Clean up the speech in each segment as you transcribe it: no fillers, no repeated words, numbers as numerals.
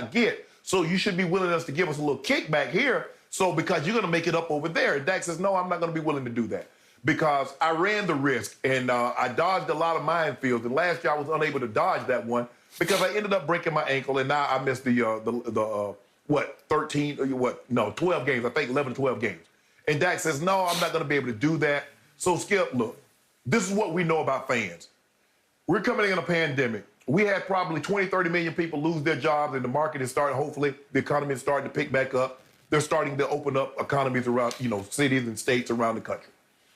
get. So you should be willing to give us a little kickback here. So because you're going to make it up over there. And Dak says, no, I'm not going to be willing to do that because I ran the risk and I dodged a lot of minefields. And last year I was unable to dodge that one because I ended up breaking my ankle and now I missed the 12 games. I think 11, 12 games. And Dak says, no, I'm not going to be able to do that. So Skip, look, this is what we know about fans. We're coming in a pandemic. We had probably 20, 30 million people lose their jobs and the market is starting, hopefully, the economy is starting to pick back up. They're starting to open up economies around, cities and states around the country.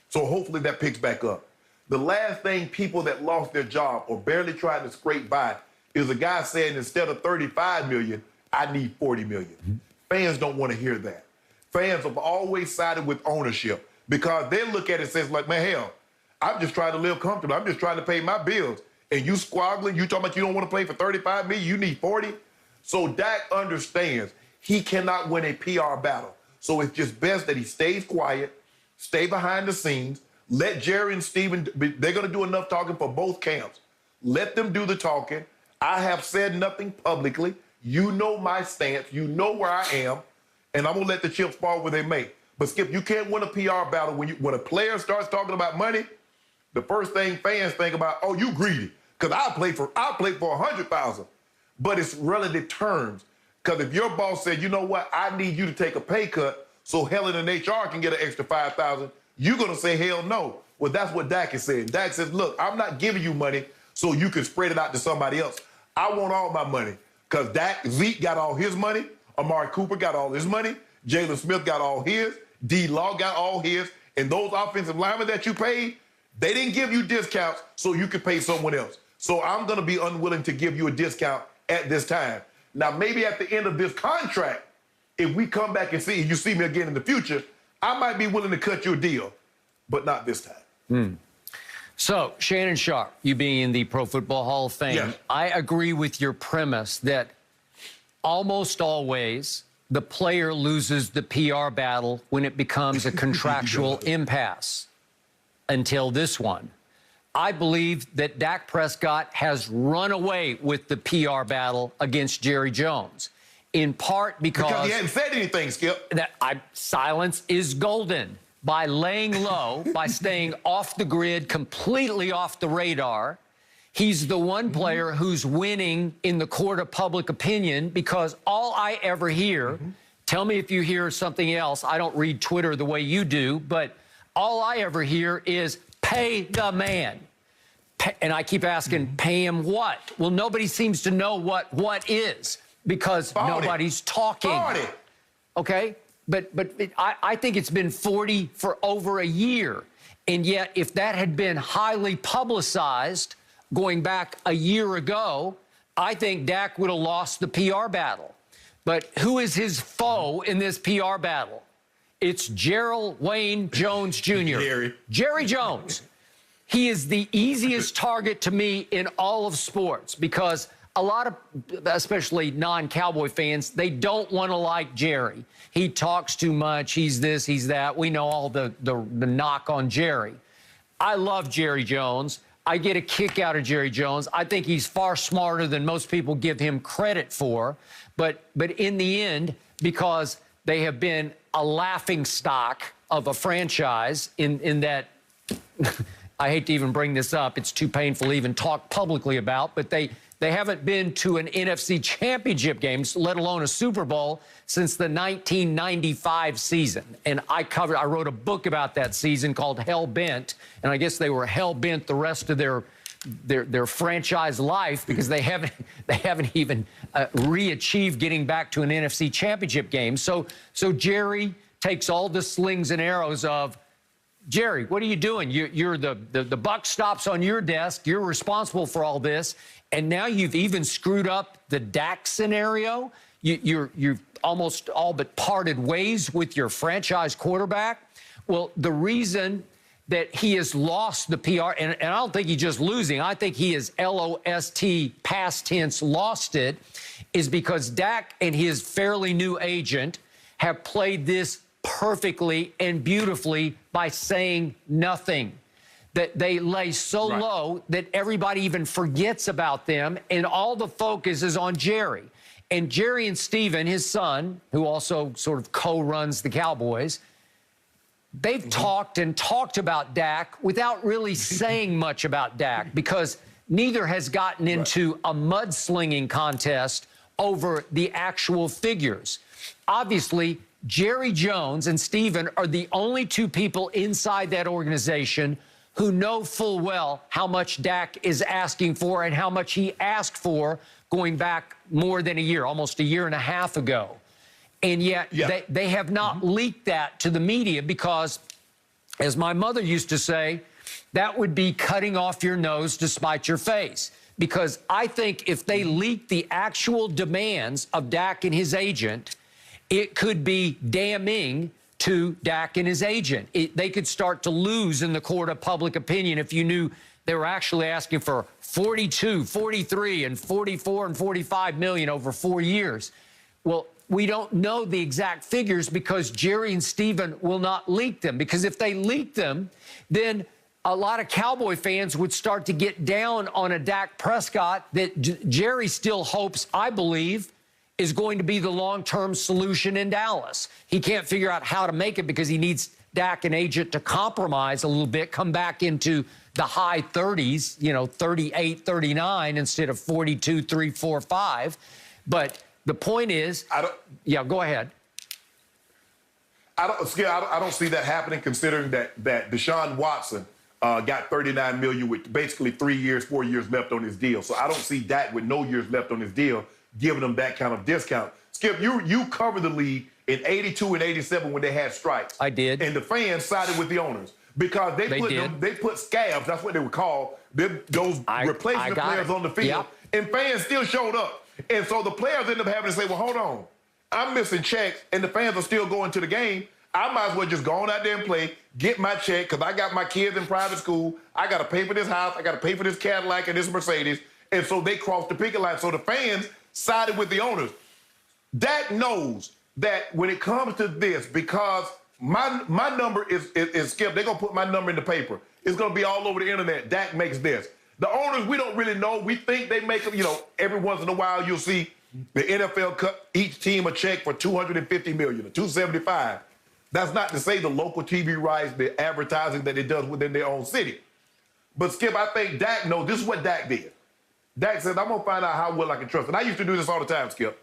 So hopefully that picks back up. The last thing people that lost their job or barely tried to scrape by is a guy saying instead of 35 million, I need 40 million. Mm-hmm. Fans don't want to hear that. Fans have always sided with ownership because they look at it and says like, man, hell, I'm just trying to live comfortably. I'm just trying to pay my bills. And you squabbling, you talking about you don't want to play for 35 million, you need 40. So Dak understands he cannot win a PR battle. So it's just best that he stays quiet, stay behind the scenes, let Jerry and Steven, they're going to do enough talking for both camps. Let them do the talking. I have said nothing publicly. You know my stance. You know where I am. And I'm going to let the chips fall where they may. But, Skip, you can't win a PR battle when a player starts talking about money. The first thing fans think about, oh, you greedy. Because I'll play for 100,000. But it's relative terms. Because if your boss said, you know what, I need you to take a pay cut so Helen and HR can get an extra 5,000, you're going to say, hell no. Well, that's what Dak is saying. Dak says, look, I'm not giving you money so you can spread it out to somebody else. I want all my money. Because Zeke got all his money. Amari Cooper got all his money. Jalen Smith got all his. D-Law got all his. And those offensive linemen that you paid, they didn't give you discounts so you could pay someone else. So I'm going to be unwilling to give you a discount at this time. Now, maybe at the end of this contract, if we come back and you see me again in the future, I might be willing to cut you a deal, but not this time. Mm. So, Shannon Sharpe, you being in the Pro Football Hall of Fame, yes. I agree with your premise that almost always the player loses the PR battle when it becomes a contractual impasse. Until this one. I believe that Dak Prescott has run away with the PR battle against Jerry Jones, in part because he hadn't said anything, Skip. Silence is golden. By laying low, by staying off the grid, completely off the radar, he's the one player who's winning in the court of public opinion because all I ever hear, tell me if you hear something else, I don't read Twitter the way you do, but all I ever hear is pay the man. And I keep asking, pay him what? Well, nobody seems to know what is because nobody's talking. Okay? But I think it's been 40 for over a year. And yet, if that had been highly publicized going back a year ago, I think Dak would have lost the PR battle. But who is his foe in this PR battle? It's Gerald Wayne Jones Jr. Jerry Jones. He is the easiest target to me in all of sports because a lot of, especially non-Cowboy fans, they don't want to like Jerry. He talks too much. He's this, he's that. We know all the knock on Jerry. I love Jerry Jones. I get a kick out of Jerry Jones. I think he's far smarter than most people give him credit for. But in the end, because they have been a laughing stock of a franchise in that, I hate to even bring this up, it's too painful to even talk publicly about, but they haven't been to an NFC championship game, let alone a Super Bowl, since the 1995 season. And I wrote a book about that season called Hell Bent, and I guess they were hell bent the rest of their franchise life because they haven't even re-achieved getting back to an NFC championship game. So Jerry takes all the slings and arrows of, Jerry, what are you doing? You're the buck stops on your desk. You're responsible for all this. And now you've even screwed up the Dak scenario. You've almost all but parted ways with your franchise quarterback. Well, the reason that he has lost the PR, and I don't think he's just losing, I think he is L-O-S-T, past tense, lost it, is because Dak and his fairly new agent have played this perfectly and beautifully by saying nothing. That they lay so low that everybody even forgets about them, and all the focus is on Jerry. And Jerry and Steven, his son, who also sort of co-runs the Cowboys, they've talked and talked about Dak without really saying much about Dak, because neither has gotten into a mudslinging contest over the actual figures. Obviously, Jerry Jones and Steven are the only two people inside that organization who know full well how much Dak is asking for and how much he asked for going back more than a year, almost a year and a half ago. And yet they have not leaked that to the media because, as my mother used to say, that would be cutting off your nose to spite your face. Because I think if they leak the actual demands of Dak and his agent, it could be damning to Dak and his agent. They could start to lose in the court of public opinion if you knew they were actually asking for 42, 43, and 44 and 45 million over 4 years. Well, we don't know the exact figures because Jerry and Steven will not leak them. Because if they leak them, then a lot of Cowboy fans would start to get down on a Dak Prescott that Jerry still hopes, I believe, is going to be the long-term solution in Dallas. He can't figure out how to make it because he needs Dak and agent to compromise a little bit, come back into the high 30s, you know, 38, 39 instead of 42, 3, 4, 5. But the point is, yeah, go ahead. I don't see that happening, considering that Deshaun Watson got $39 million with basically 3 years, 4 years left on his deal. So I don't see Dak with no years left on his deal giving him that kind of discount. Skip, you covered the league in 82 and 87 when they had strikes. I did. And the fans sided with the owners because they put scabs, that's what they were called, those replacement players on the field, and fans still showed up. And so the players end up having to say, well, hold on, I'm missing checks, and the fans are still going to the game. I might as well just go on out there and play, get my check, because I got my kids in private school. I got to pay for this house. I got to pay for this Cadillac and this Mercedes. And so they crossed the picket line. So the fans sided with the owners. Dak knows that when it comes to this, because my number is Skip, they're going to put my number in the paper. It's going to be all over the internet. Dak makes this. The owners, we don't really know. We think they make them, you know, every once in a while you'll see the NFL cut each team a check for $250 million or $275. That's not to say the local TV rights, the advertising that it does within their own city. But Skip, I think Dak knows this is what Dak did. Dak said, I'm going to find out how well I can trust. And I used to do this all the time, Skip.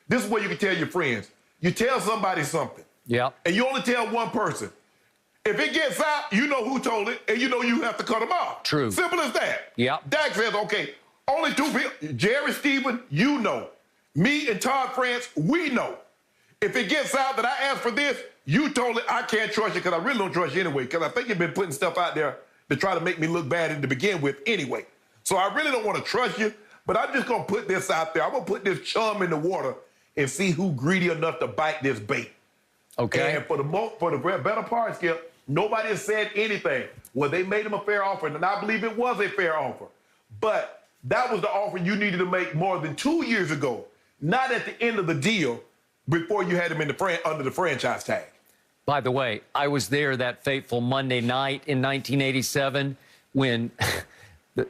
This is what you can tell your friends. You tell somebody something. Yeah. And you only tell one person. If it gets out, you know who told it, and you know you have to cut them off. True. Simple as that. Yeah. Dak says, okay, only two people, Jerry Steven, you know. Me and Todd France, we know. If it gets out that I asked for this, you told it, I can't trust you because I really don't trust you anyway, because I think you've been putting stuff out there to try to make me look bad to begin with anyway. So I really don't want to trust you, but I'm just going to put this out there. I'm going to put this chum in the water and see who's greedy enough to bite this bait. Okay. And for the better part, Skip, nobody has said anything. Well, they made him a fair offer, and I believe it was a fair offer. But that was the offer you needed to make more than 2 years ago, not at the end of the deal before you had him in under the franchise tag. By the way, I was there that fateful Monday night in 1987 when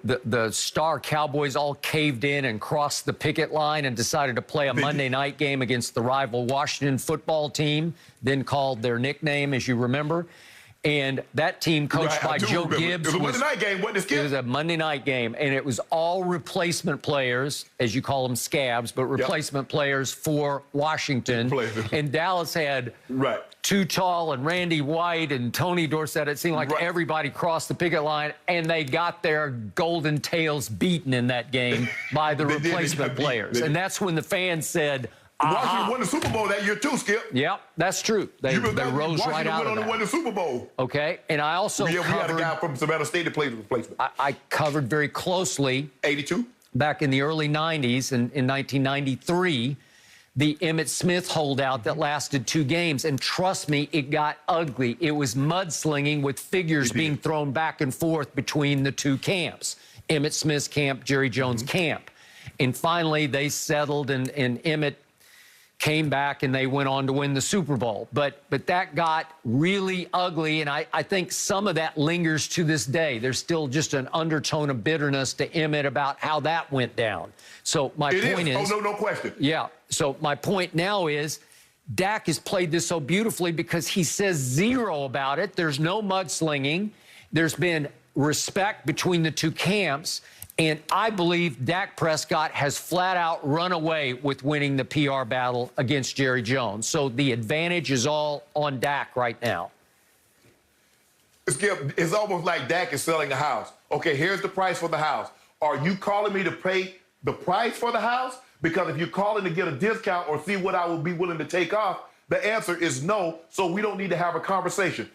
the star Cowboys all caved in and crossed the picket line and decided to play a Monday night game against the rival Washington football team, then called their nickname, as you remember. And that team, coached by Joe Gibbs, it was a Monday night game, wasn't it, Skip? It was a Monday night game, and it was all replacement players, as you call them, scabs, but replacement players for Washington. And Dallas had Too Tall and Randy White and Tony Dorsett. It seemed like everybody crossed the picket line, and they got their golden tails beaten in that game by the replacement players. And that's when the fans said, Washington won the Super Bowl that year too, Skip. Yep, that's true. They rose right out of that. Washington won the Super Bowl. Okay, and I also we had a guy from Savannah State that played the replacement. I covered very closely 82 back in the early 90s, in 1993, the Emmitt Smith holdout that lasted 2 games. And trust me, it got ugly. It was mudslinging with figures being thrown back and forth between the two camps, Emmitt Smith's camp, Jerry Jones' camp. And finally, they settled, and Emmitt came back and they went on to win the Super Bowl. But that got really ugly, and I think some of that lingers to this day. There's still just an undertone of bitterness to Emmitt about how that went down. So my point is... Oh, no question. Yeah. So my point now is Dak has played this so beautifully because he says zero about it. There's no mudslinging. There's been respect between the two camps. And I believe Dak Prescott has flat out run away with winning the PR battle against Jerry Jones. So the advantage is all on Dak right now. It's almost like Dak is selling a house. Okay, here's the price for the house. Are you calling me to pay the price for the house? Because if you're calling to get a discount or see what I will be willing to take off, the answer is no, so we don't need to have a conversation.